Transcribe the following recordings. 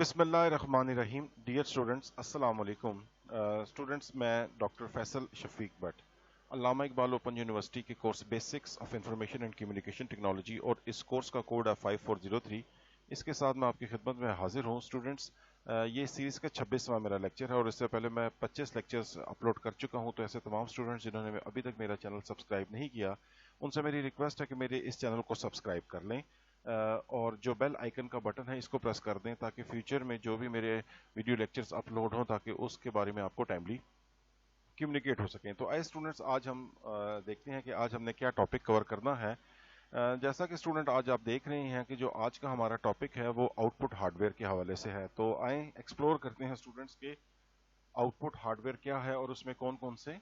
बिस्मिल्लाहिर्रहमानिर्रहीम। Dear students, अस्सलाम वालेकुम। स्टूडेंट्स, मैं डॉक्टर फैसल शफीक भट्ट, अल्लामा इकबाल ओपन यूनिवर्सिटी के course basics of information and communication technology और इस कोर्स का कोड है 5403। इसके साथ मैं आपकी खिदमत में हाजिर हूँ। स्टूडेंट्स, ये सीरीज़ का 26वां मेरा लेक्चर है और इससे पहले मैं 25 लेक्चर्स अपलोड कर चुका हूँ। तो ऐसे तमाम स्टूडेंट्स जिन्होंने अभी तक मेरा चैनल सब्सक्राइब नहीं किया, उनसे मेरी रिक्वेस्ट है कि मेरे इस चैनल को सब्सक्राइब कर लें और जो बेल आइकन का बटन है इसको प्रेस कर दें ताकि फ्यूचर में जो भी मेरे वीडियो लेक्चर्स अपलोड हों ताकि उसके बारे में आपको टाइमली कम्युनिकेट हो सकें। तो आए स्टूडेंट्स, आज हम देखते हैं कि आज हमने क्या टॉपिक कवर करना है। जैसा कि स्टूडेंट आज आप देख रहे हैं कि जो आज का हमारा टॉपिक है वो आउटपुट हार्डवेयर के हवाले से है। तो आए एक्सप्लोर करते हैं स्टूडेंट्स के आउटपुट हार्डवेयर क्या है और उसमें कौन कौन से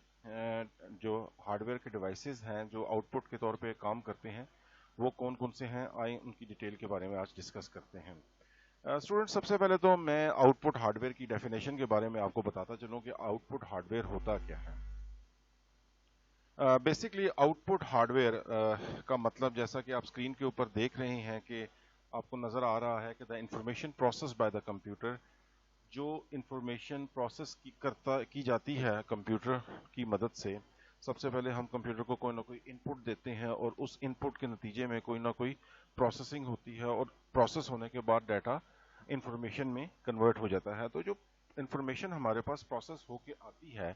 जो हार्डवेयर के डिवाइसेस हैं जो आउटपुट के तौर पे काम करते हैं वो कौन कौन से हैं। आए उनकी डिटेल के बारे में आज डिस्कस करते हैं। स्टूडेंट, सबसे पहले तो मैं आउटपुट हार्डवेयर की डेफिनेशन के बारे में आपको बताता चलूं कि आउटपुट हार्डवेयर होता क्या है। बेसिकली आउटपुट हार्डवेयर का मतलब, जैसा कि आप स्क्रीन के ऊपर देख रहे हैं कि आपको नजर आ रहा है कि the information process by the computer, जो इंफॉर्मेशन प्रोसेस की जाती है कंप्यूटर की मदद से। सबसे पहले हम कंप्यूटर को कोई ना कोई इनपुट देते हैं और उस इनपुट के नतीजे में कोई ना कोई प्रोसेसिंग होती है और प्रोसेस होने के बाद डाटा इंफॉर्मेशन में कन्वर्ट हो जाता है। तो जो इंफॉर्मेशन हमारे पास प्रोसेस होके आती है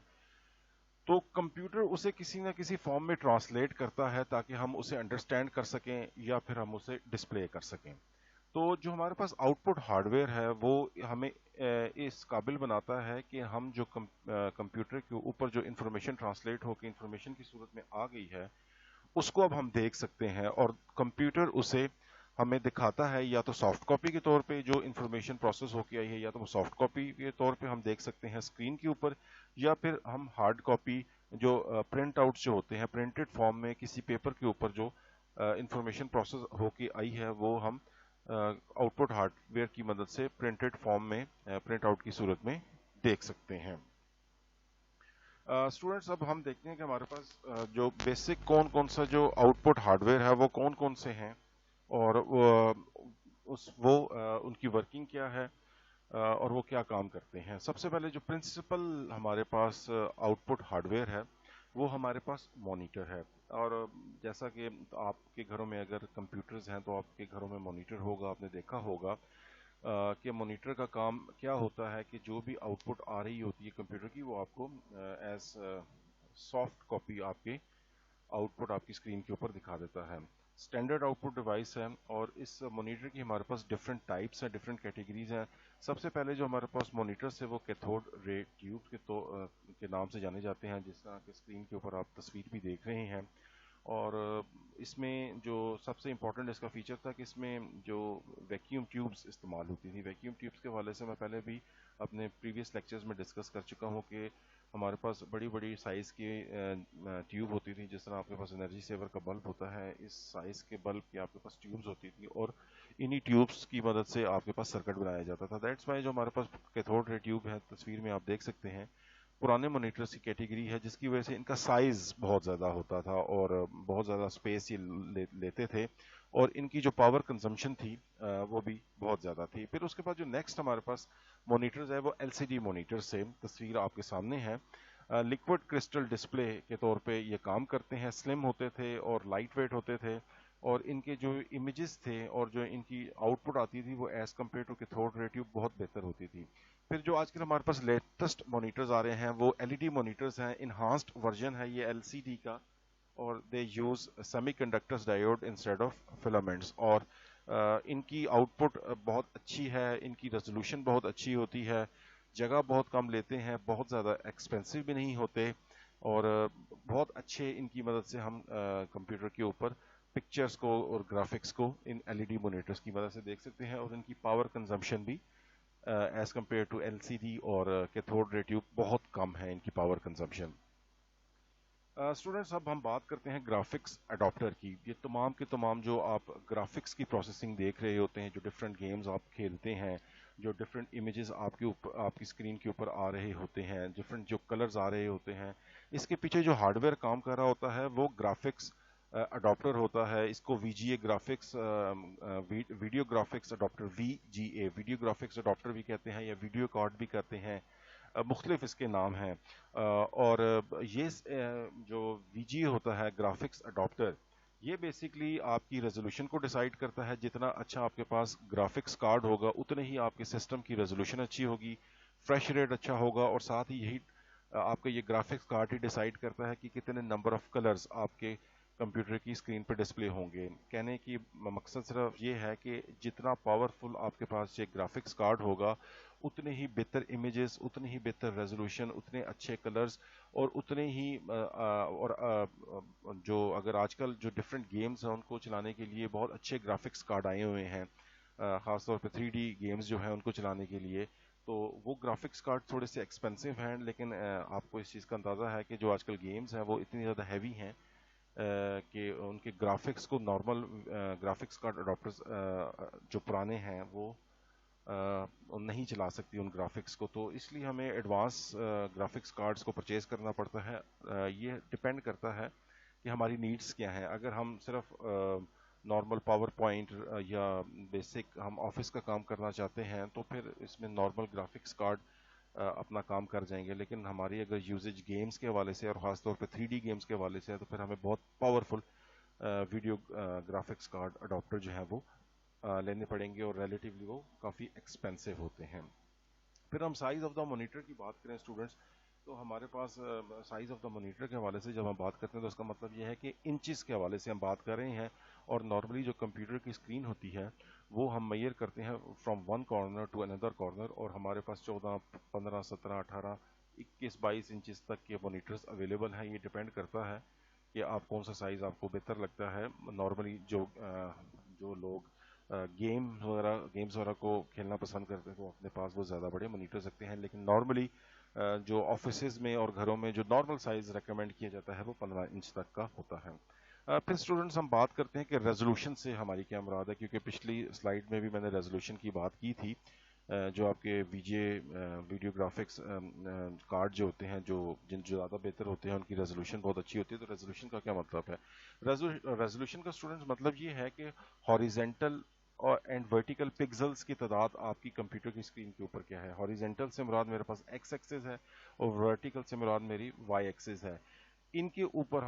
तो कंप्यूटर उसे किसी ना किसी फॉर्म में ट्रांसलेट करता है ताकि हम उसे अंडरस्टैंड कर सकें या फिर हम उसे डिस्प्ले कर सकें। तो जो हमारे पास आउटपुट हार्डवेयर है वो हमें इस काबिल बनाता है कि हम जो कंप्यूटर के ऊपर जो इंफॉर्मेशन ट्रांसलेट होकर इंफॉर्मेशन की सूरत में आ गई है उसको अब हम देख सकते हैं और कंप्यूटर उसे हमें दिखाता है या तो सॉफ्ट कॉपी के तौर पे जो इंफॉर्मेशन प्रोसेस होके आई है, या तो वो सॉफ्ट कॉपी के तौर पे हम देख सकते हैं स्क्रीन के ऊपर, या फिर हम हार्ड कॉपी जो प्रिंट आउट जो होते हैं प्रिंटेड फॉर्म में किसी पेपर के ऊपर जो इंफॉर्मेशन प्रोसेस होके आई है वो हम आउटपुट हार्डवेयर की मदद से प्रिंटेड फॉर्म में प्रिंट आउट की सूरत में देख सकते हैं। स्टूडेंट्स, अब हम देखते हैं कि हमारे पास जो बेसिक कौन कौन सा जो आउटपुट हार्डवेयर है वो कौन कौन से हैं और उनकी वर्किंग क्या है और वो क्या काम करते हैं। सबसे पहले जो प्रिंसिपल हमारे पास आउटपुट हार्डवेयर है वो हमारे पास मॉनिटर है। और जैसा कि आपके घरों में अगर कंप्यूटर्स हैं तो आपके घरों में मॉनिटर होगा, आपने देखा होगा कि मॉनिटर का काम क्या होता है कि जो भी आउटपुट आ रही होती है कंप्यूटर की वो आपको एज सॉफ्ट कॉपी आपके आउटपुट आपकी स्क्रीन के ऊपर दिखा देता है। स्टैंडर्ड आउटपुट डिवाइस है और इस मॉनिटर की हमारे पास डिफरेंट टाइप्स हैं, डिफरेंट कैटेगरीज हैं। सबसे पहले जो हमारे पास मॉनिटर्स है वो कैथोड रे ट्यूब के नाम से जाने जाते हैं, जिस तरह के स्क्रीन के ऊपर आप तस्वीर भी देख रहे हैं। और इसमें जो सबसे इम्पोर्टेंट इसका फीचर था कि इसमें जो वैक्यूम ट्यूब्स इस्तेमाल होती थी, वैक्यूम ट्यूब्स के हवाले से मैं पहले भी अपने प्रीवियस लेक्चर्स में डिस्कस कर चुका हूँ कि हमारे पास बड़ी बड़ी साइज़ की ट्यूब होती थी। जिस तरह आपके पास एनर्जी सेवर का बल्ब होता है, इस साइज़ के बल्ब की आपके पास ट्यूब्स होती थी और इन्हीं ट्यूब्स की मदद से आपके पास सर्किट बनाया जाता था। दैट्स वाई जो हमारे पास कैथोड रे ट्यूब है, तस्वीर में आप देख सकते हैं, पुराने मॉनिटर्स की कैटेगरी है जिसकी वजह से इनका साइज बहुत ज़्यादा होता था और बहुत ज़्यादा स्पेस ये लेते थे और इनकी जो पावर कंजम्पशन थी वो भी बहुत ज़्यादा थी। फिर उसके बाद जो नेक्स्ट हमारे पास मॉनिटर्स है वो एलसीडी मॉनिटर्स से, तस्वीर आपके सामने है, लिक्विड क्रिस्टल डिस्प्ले के तौर पे ये काम करते हैं। स्लिम होते थे और लाइट वेट होते थे और इनके जो इमेजेस थे और जो इनकी आउटपुट आती थी वो as compare to cathode ray tube बहुत बेहतर होती थी। फिर जो आजकल हमारे पास लेटेस्ट मॉनिटर्स आ रहे हैं वो एलईडी मॉनिटर्स हैं, इन्हांस्ड वर्जन है ये एलसीडी का, और they use semiconductors diode instead of filaments. और इनकी आउटपुट बहुत अच्छी है, इनकी रेजोल्यूशन बहुत अच्छी होती है, जगह बहुत कम लेते हैं, बहुत ज़्यादा एक्सपेंसिव भी नहीं होते और बहुत अच्छे इनकी मदद से हम कंप्यूटर के ऊपर पिक्चर्स को और ग्राफिक्स को इन एलईडी मॉनिटर्स की मदद से देख सकते हैं और इनकी पावर कंजम्पशन भी एज कम्पेयर टू एलसीडी और कैथोड रे ट्यूब बहुत कम है इनकी पावर कंजम्पशन। स्टूडेंट्स, अब हम बात करते हैं ग्राफिक्स अडॉप्टर की। ये तमाम के तमाम जो आप ग्राफिक्स की प्रोसेसिंग देख रहे होते हैं, जो डिफरेंट गेम्स आप खेलते हैं, जो डिफरेंट इमेजेस आपके ऊपर आपकी स्क्रीन के ऊपर आ रहे होते हैं, डिफरेंट जो कलर्स आ रहे होते हैं, इसके पीछे जो हार्डवेयर काम कर रहा होता है वो ग्राफिक्स अडॉप्टर होता है, इसको VGA graphics video graphics adopter VGA video graphics adopter भी कहते हैं या वीडियो कार्ड भी कहते हैं, मुख्तलिफ इसके नाम हैं। और ये जो VGA होता है ग्राफिक्स अडॉप्टर, ये बेसिकली आपकी रेजोल्यूशन को डिसाइड करता है। जितना अच्छा आपके पास ग्राफिक्स कार्ड होगा उतने ही आपके सिस्टम की रेजोल्यूशन अच्छी होगी, फ्रेश रेट अच्छा होगा, और साथ ही यही आपका ये ग्राफिक्स कार्ड ही डिसाइड करता है कि कितने नंबर ऑफ कलर्स आपके कंप्यूटर की स्क्रीन पर डिस्प्ले होंगे। कहने की मकसद सिर्फ ये है कि जितना पावरफुल आपके पास ये ग्राफिक्स कार्ड होगा उतने ही बेहतर इमेजेस, उतनी ही बेहतर रेजोल्यूशन, उतने अच्छे कलर्स, और उतने ही जो अगर आजकल जो डिफरेंट गेम्स हैं उनको चलाने के लिए बहुत अच्छे ग्राफिक्स कार्ड आए हुए हैं, ख़ासतौर पे 3D गेम्स जो हैं उनको चलाने के लिए, तो वो ग्राफिक्स कार्ड थोड़े से एक्सपेंसिव हैं। लेकिन आपको इस चीज़ का अंदाज़ा है कि जो आजकल गेम्स हैं वो इतनी ज़्यादा हैवी हैं कि उनके ग्राफिक्स को नॉर्मल ग्राफिक्स कार्ड अडॉप्टर्स जो पुराने हैं वो नहीं चला सकती उन ग्राफिक्स को। तो इसलिए हमें एडवांस ग्राफिक्स कार्ड्स को परचेज करना पड़ता है। ये डिपेंड करता है कि हमारी नीड्स क्या हैं। अगर हम सिर्फ नॉर्मल पावर पॉइंट या बेसिक हम ऑफिस का काम करना चाहते हैं तो फिर इसमें नॉर्मल ग्राफिक्स कार्ड अपना काम कर जाएंगे। लेकिन हमारी अगर यूजेज गेम्स के हवाले से और ख़ासतौर पे 3D गेम्स के हवाले से है तो फिर हमें बहुत powerful video graphics card adopter जो है वो लेने पड़ेंगे, और रिलेटिवली वो काफ़ी एक्सपेंसिव होते हैं। फिर हम साइज़ ऑफ द मॉनिटर की बात करें स्टूडेंट्स, तो हमारे पास साइज़ ऑफ द मॉनिटर के हवाले से जब हम बात करते हैं तो उसका मतलब ये है कि इंचेस के हवाले से हम बात कर रहे हैं। और नॉर्मली जो कंप्यूटर की स्क्रीन होती है वो हम मेजर करते हैं from one corner to another corner, और हमारे पास 14, 15, 17, 18, 21, 22 इंचेस तक के मॉनिटर्स अवेलेबल हैं। ये डिपेंड करता है कि आप कौन सा साइज़ आपको बेहतर लगता है। नॉर्मली जो लोग गेम्स वगैरह को खेलना पसंद करते हैं तो अपने पास वो ज़्यादा बड़े मॉनिटर्स रखते हैं। लेकिन नॉर्मली जो ऑफिसेज में और घरों में जो नॉर्मल साइज़ रेकमेंड किया जाता है वो 15 इंच तक का होता है। फिर स्टूडेंट्स हम बात करते हैं कि रेजोल्यूशन से हमारी क्या मुराद है, क्योंकि पिछली स्लाइड में भी मैंने रेजोल्यूशन की बात की थी। जो आपके वीडियो ग्राफिक्स कार्ड जो होते हैं जो ज़्यादा बेहतर होते हैं उनकी रेजोल्यूशन बहुत अच्छी होती है। तो रेजोल्यूशन का क्या मतलब है? रेजोल्यूशन का स्टूडेंट्स मतलब ये है कि हॉरिजेंटल और एंड वर्टिकल पिक्सल्स की तादाद आपकी कंप्यूटर की स्क्रीन के ऊपर क्या है। हॉरिजेंटल से मुराद मेरे पास एक्स एक्सिस है और वर्टिकल से मुराद मेरी वाई एक्सिस है। इनके ऊपर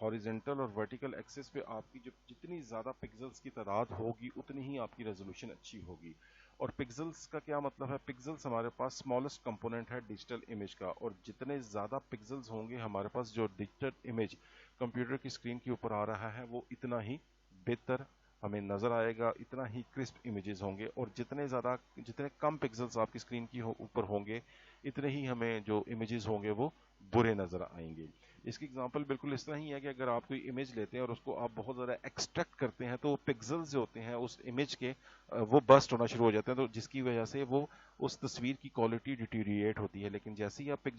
हॉरिजेंटल और वर्टिकल एक्सिस पे आपकी जो जितनी ज़्यादा पिक्सल्स की तादाद होगी उतनी ही आपकी रेजोल्यूशन अच्छी होगी। और पिक्सल्स का क्या मतलब है? पिक्सल्स हमारे पास स्मॉलेस्ट कंपोनेंट है डिजिटल इमेज का, और जितने ज़्यादा पिक्सल्स होंगे हमारे पास जो डिजिटल इमेज कंप्यूटर की स्क्रीन के ऊपर आ रहा है वो इतना ही बेहतर हमें नज़र आएगा, इतना ही क्रिस्प इमेजेस होंगे। और जितने कम पिक्सल्स आपकी स्क्रीन की ऊपर होंगे इतने ही हमें जो इमेजेस होंगे वो बुरे नज़र आएंगे। इसकी एग्जांपल बिल्कुल इस तरह ही है कि अगर आप कोई इमेज लेते हैं और उसको आप बहुत ज़्यादा एक्सट्रैक्ट करते हैं तो पिक्सल्स जो होते हैं उस इमेज के वो बस्ट होना शुरू हो जाते हैं, तो जिसकी वजह से वो उस तस्वीर की क्वालिटी डिटीरिएट होती है। लेकिन जैसे ही आप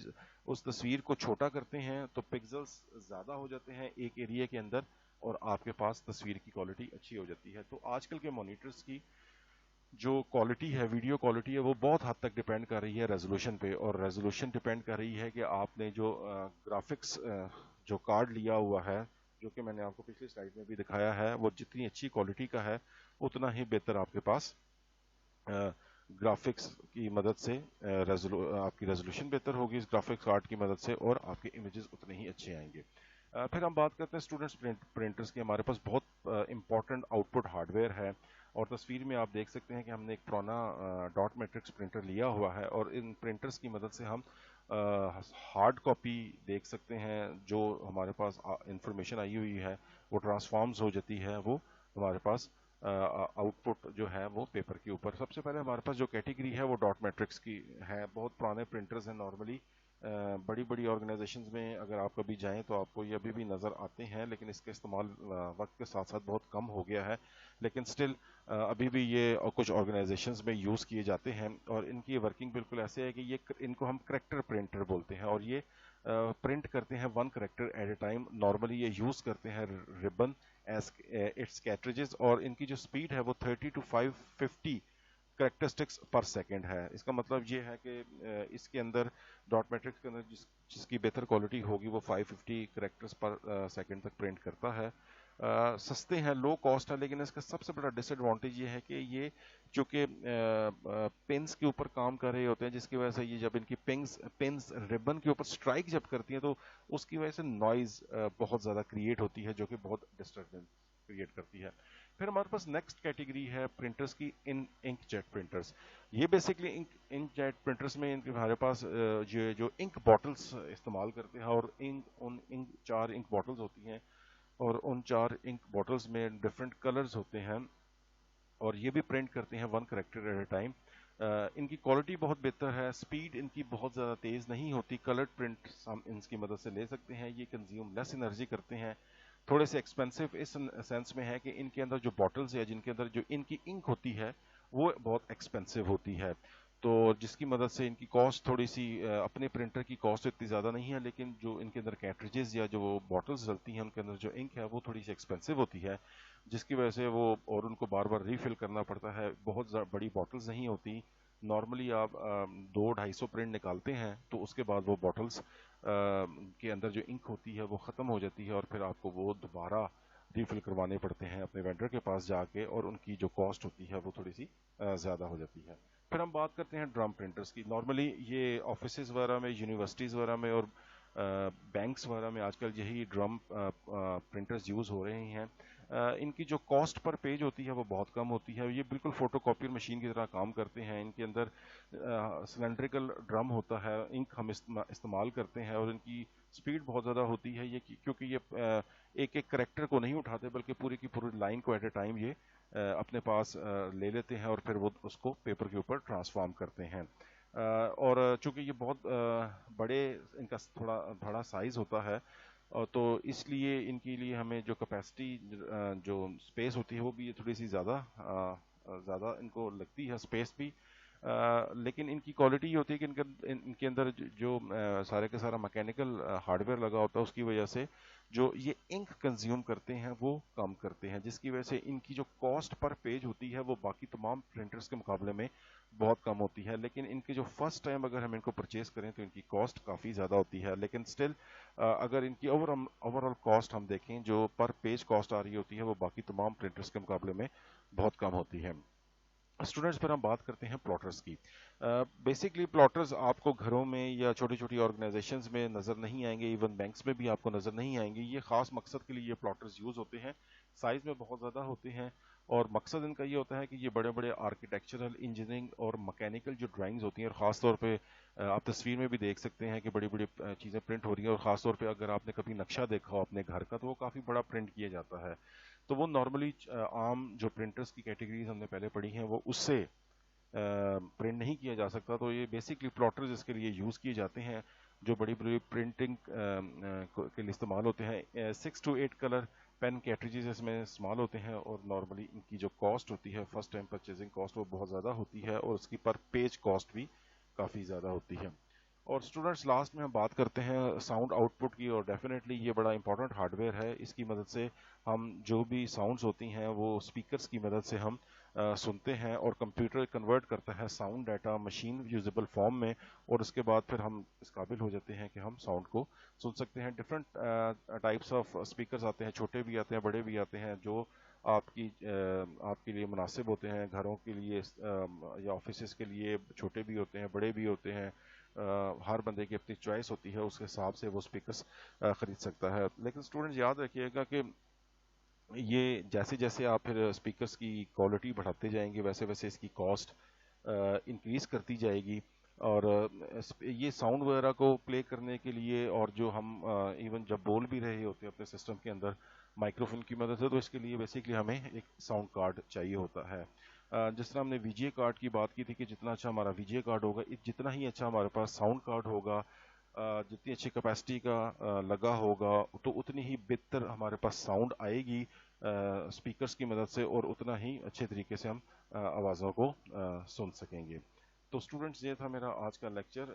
उस तस्वीर को छोटा करते हैं तो पिक्सल्स ज़्यादा हो जाते हैं एक एरिया के अंदर और आपके पास तस्वीर की क्वालिटी अच्छी हो जाती है। तो आजकल के मॉनिटर्स की जो क्वालिटी है, वीडियो क्वालिटी है, वो बहुत हद तक डिपेंड कर रही है रेजोल्यूशन पे, और रेजोल्यूशन डिपेंड कर रही है कि आपने जो ग्राफिक्स जो कार्ड लिया हुआ है, जो कि मैंने आपको पिछली स्लाइड में भी दिखाया है, वो जितनी अच्छी क्वालिटी का है उतना ही बेहतर आपके पास ग्राफिक्स की मदद से आपकी रेजोल्यूशन बेहतर होगी इस ग्राफिक्स कार्ड की मदद से, और आपके इमेजेस उतने ही अच्छे आएंगे। फिर हम बात करते हैं स्टूडेंट्स प्रिंटर्स की। हमारे पास बहुत इंपॉर्टेंट आउटपुट हार्डवेयर है, और तस्वीर में आप देख सकते हैं कि हमने एक पुराना डॉट मैट्रिक्स प्रिंटर लिया हुआ है, और इन प्रिंटर्स की मदद से हम हार्ड कॉपी देख सकते हैं। जो हमारे पास इंफॉर्मेशन आई हुई है वो ट्रांसफॉर्म्स हो जाती है, वो हमारे पास आउटपुट जो है वो पेपर के ऊपर। सबसे पहले हमारे पास जो कैटेगरी है वो डॉट मैट्रिक्स की है। बहुत पुराने प्रिंटर्स हैं, नॉर्मली बड़ी बड़ी ऑर्गेनाइजेशंस में अगर आप कभी जाएं तो आपको ये अभी भी नज़र आते हैं, लेकिन इसका इस्तेमाल वक्त के साथ साथ बहुत कम हो गया है। लेकिन स्टिल अभी भी ये कुछ ऑर्गेनाइजेशंस में यूज़ किए जाते हैं, और इनकी वर्किंग बिल्कुल ऐसे है कि इनको हम करेक्टर प्रिंटर बोलते हैं, और ये प्रिंट करते हैं वन करेक्टर एट ए टाइम। नॉर्मली ये यूज़ करते हैं रिबन एज इट्स कैट्रिजेस, और इनकी जो स्पीड है वो 30 to 550 करेक्टरिस्टिक्स पर सेकंड है। इसका मतलब ये है कि इसके अंदर डॉट मैट्रिक्स के अंदर जिसकी बेहतर क्वालिटी होगी वो 550 करेक्टर्स पर सेकंड तक प्रिंट करता है। सस्ते हैं, लो कॉस्ट है, लेकिन इसका सबसे बड़ा डिसएडवांटेज ये है कि ये जो कि पिन्स के ऊपर काम कर रहे होते हैं, जिसकी वजह से ये जब इनकी पिन्स रिबन के ऊपर स्ट्राइक जब करती हैं तो उसकी वजह से नॉइज बहुत ज़्यादा क्रिएट होती है, जो कि बहुत डिस्टर्बेंस क्रिएट करती है। फिर हमारे पास नेक्स्ट कैटेगरी है प्रिंटर्स की, इन इंक जेट प्रिंटर्स। ये बेसिकली इंक जेट प्रिंटर्स में इनके हमारे पास जो इंक बॉटल्स इस्तेमाल करते हैं, और उन इंक 4 इंक बॉटल्स होती हैं, और उन 4 इंक बॉटल्स में डिफरेंट कलर्स होते हैं, और ये भी प्रिंट करते हैं 1 करेक्टर एट अ टाइम। इनकी क्वालिटी बहुत बेहतर है, स्पीड इनकी बहुत ज़्यादा तेज़ नहीं होती, कलर्ड प्रिंट हम इनकी मदद से ले सकते हैं। ये कंज्यूम लेस एनर्जी करते हैं, थोड़े से एक्सपेंसिव इस सेंस में है कि इनके अंदर जो बॉटल्स है, जिनके अंदर जो इनकी इंक होती है वो बहुत एक्सपेंसिव होती है, तो जिसकी मदद से इनकी कॉस्ट थोड़ी सी अपने प्रिंटर की कॉस्ट इतनी ज़्यादा नहीं है, लेकिन जो इनके अंदर कैट्रिजेस या जो बॉटल्स डलती हैं उनके अंदर जो इंक है वो थोड़ी सी एक्सपेंसिव होती है, जिसकी वजह से वो और उनको बार बार रीफिल करना पड़ता है। बहुत बड़ी बॉटल्स नहीं होती, नॉर्मली आप 200-250 प्रिंट निकालते हैं तो उसके बाद वो बॉटल्स के अंदर जो इंक होती है वो ख़त्म हो जाती है, और फिर आपको वो दोबारा रीफिल करवाने पड़ते हैं अपने वेंडर के पास जाके, और उनकी जो कॉस्ट होती है वो थोड़ी सी ज़्यादा हो जाती है। फिर हम बात करते हैं ड्रम प्रिंटर्स की। नॉर्मली ये ऑफिसेज वगैरह में, यूनिवर्सिटीज़ वगैरह में और बैंक्स वगैरह में आजकल यही ड्रम प्रिंटर्स यूज़ हो रहे हैं। इनकी जो कॉस्ट पर पेज होती है वो बहुत कम होती है, ये बिल्कुल फोटोकॉपियर मशीन की तरह काम करते हैं। इनके अंदर सिलेंड्रिकल ड्रम होता है, इंक हम इस्तेमाल करते हैं, और इनकी स्पीड बहुत ज़्यादा होती है, ये क्योंकि ये एक एक करेक्टर को नहीं उठाते बल्कि पूरी की पूरी लाइन को एट ए टाइम ये अपने पास ले लेते हैं, और फिर वो उसको पेपर के ऊपर ट्रांसफॉर्म करते हैं। और चूंकि ये बहुत बड़े, इनका थोड़ा बड़ा साइज होता है, और तो इसलिए इनके लिए हमें जो कैपेसिटी, जो स्पेस होती है वो भी थोड़ी सी ज़्यादा इनको लगती है, स्पेस भी। लेकिन इनकी क्वालिटी ये होती है कि इनके अंदर जो सारे का सारा मैकेनिकल हार्डवेयर लगा होता है, उसकी वजह से जो ये इंक कंज्यूम करते हैं वो कम करते हैं, जिसकी वजह से इनकी जो कॉस्ट पर पेज होती है वो बाकी तमाम प्रिंटर्स के मुकाबले में बहुत कम होती है। लेकिन इनके जो फर्स्ट टाइम अगर हम इनको परचेज करें तो इनकी कॉस्ट काफ़ी ज़्यादा होती है, लेकिन स्टिल अगर इनकी ओवरऑल कॉस्ट हम देखें, जो पर पेज कॉस्ट आ रही होती है वो बाकी तमाम प्रिंटर्स के मुकाबले में बहुत कम होती है। स्टूडेंट्स पर हम बात करते हैं प्लॉटर्स की। बेसिकली प्लॉटर्स आपको घरों में या छोटी छोटी ऑर्गेनाइजेशंस में नज़र नहीं आएंगे, इवन बैंक्स में भी आपको नज़र नहीं आएंगे। ये खास मकसद के लिए ये प्लॉटर्स यूज़ होते हैं, साइज़ में बहुत ज़्यादा होते हैं, और मकसद इनका ये होता है कि ये बड़े बड़े आर्किटेक्चरल, इंजीनियरिंग और मैकेनिकल जो ड्राइंग्स होती हैं, और ख़ास तौर पे आप तस्वीर में भी देख सकते हैं कि बड़ी बड़ी चीज़ें प्रिंट हो रही हैं, और ख़ास तौर पे अगर आपने कभी नक्शा देखा हो अपने घर का तो वो काफ़ी बड़ा प्रिंट किया जाता है। तो वो नॉर्मली आम जो प्रिंटर्स की कैटेगरीज हमने पहले पढ़ी हैं वो उससे प्रिंट नहीं किया जा सकता, तो ये बेसिकली प्लॉटर्स इसके लिए यूज़ किए जाते हैं, जो बड़ी बड़ी प्रिंटिंग के लिए इस्तेमाल होते हैं। 6 to 8 कलर पेन कैट्रिजेस इसमें इस्तेमाल होते हैं, और नॉर्मली इनकी जो कॉस्ट होती है, फर्स्ट टाइम परचेजिंग कॉस्ट, वो बहुत ज़्यादा होती है, और उसकी पर पेज कॉस्ट भी काफ़ी ज़्यादा होती है। और स्टूडेंट्स, लास्ट में हम बात करते हैं साउंड आउटपुट की, और डेफिनेटली ये बड़ा इंपॉर्टेंट हार्डवेयर है। इसकी मदद से हम जो भी साउंड्स होती हैं वो स्पीकर्स की मदद से हम सुनते हैं, और कंप्यूटर कन्वर्ट करता है sound data machine usable form में, और उसके बाद फिर हम इस काबिल हो जाते हैं कि हम साउंड को सुन सकते हैं। डिफरेंट टाइप्स ऑफ स्पीकर्स आते हैं, छोटे भी आते हैं, बड़े भी आते हैं, जो आपके लिए मुनासिब होते हैं, घरों के लिए या ऑफिस के लिए। छोटे भी होते हैं, बड़े भी होते हैं, हर बंदे की अपनी चॉइस होती है, उसके हिसाब से वो स्पीकर्स खरीद सकता है। लेकिन स्टूडेंट्स याद रखिएगा कि ये जैसे जैसे आप फिर स्पीकर्स की क्वालिटी बढ़ाते जाएंगे वैसे वैसे इसकी कॉस्ट इंक्रीज करती जाएगी, और ये साउंड वगैरह को प्ले करने के लिए, और जो हम इवन जब बोल भी रहे होते हैं अपने सिस्टम के अंदर माइक्रोफोन की मदद से, तो इसके लिए बेसिकली हमें एक साउंड कार्ड चाहिए होता है। जिस तरह हमने वीजीए कार्ड की बात की थी कि जितना अच्छा हमारा वीजीए कार्ड होगा, जितना ही अच्छा हमारे पास साउंड कार्ड होगा, जितनी अच्छी कैपेसिटी का लगा होगा, तो उतनी ही बेहतर हमारे पास साउंड आएगी स्पीकर्स की मदद से, और उतना ही अच्छे तरीके से हम आवाज़ों को सुन सकेंगे। तो स्टूडेंट्स, ये था मेरा आज का लेक्चर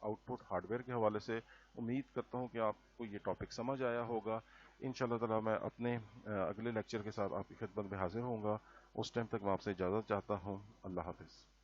आउटपुट हार्डवेयर के हवाले से। उम्मीद करता हूँ कि आपको ये टॉपिक समझ आया होगा। इंशाल्लाह ताला मैं अपने अगले लेक्चर के साथ आपकी खिदमत में हाजिर होऊंगा। उस टाइम तक मैं आपसे इजाज़त चाहता हूँ। अल्लाह हाफ़िज़।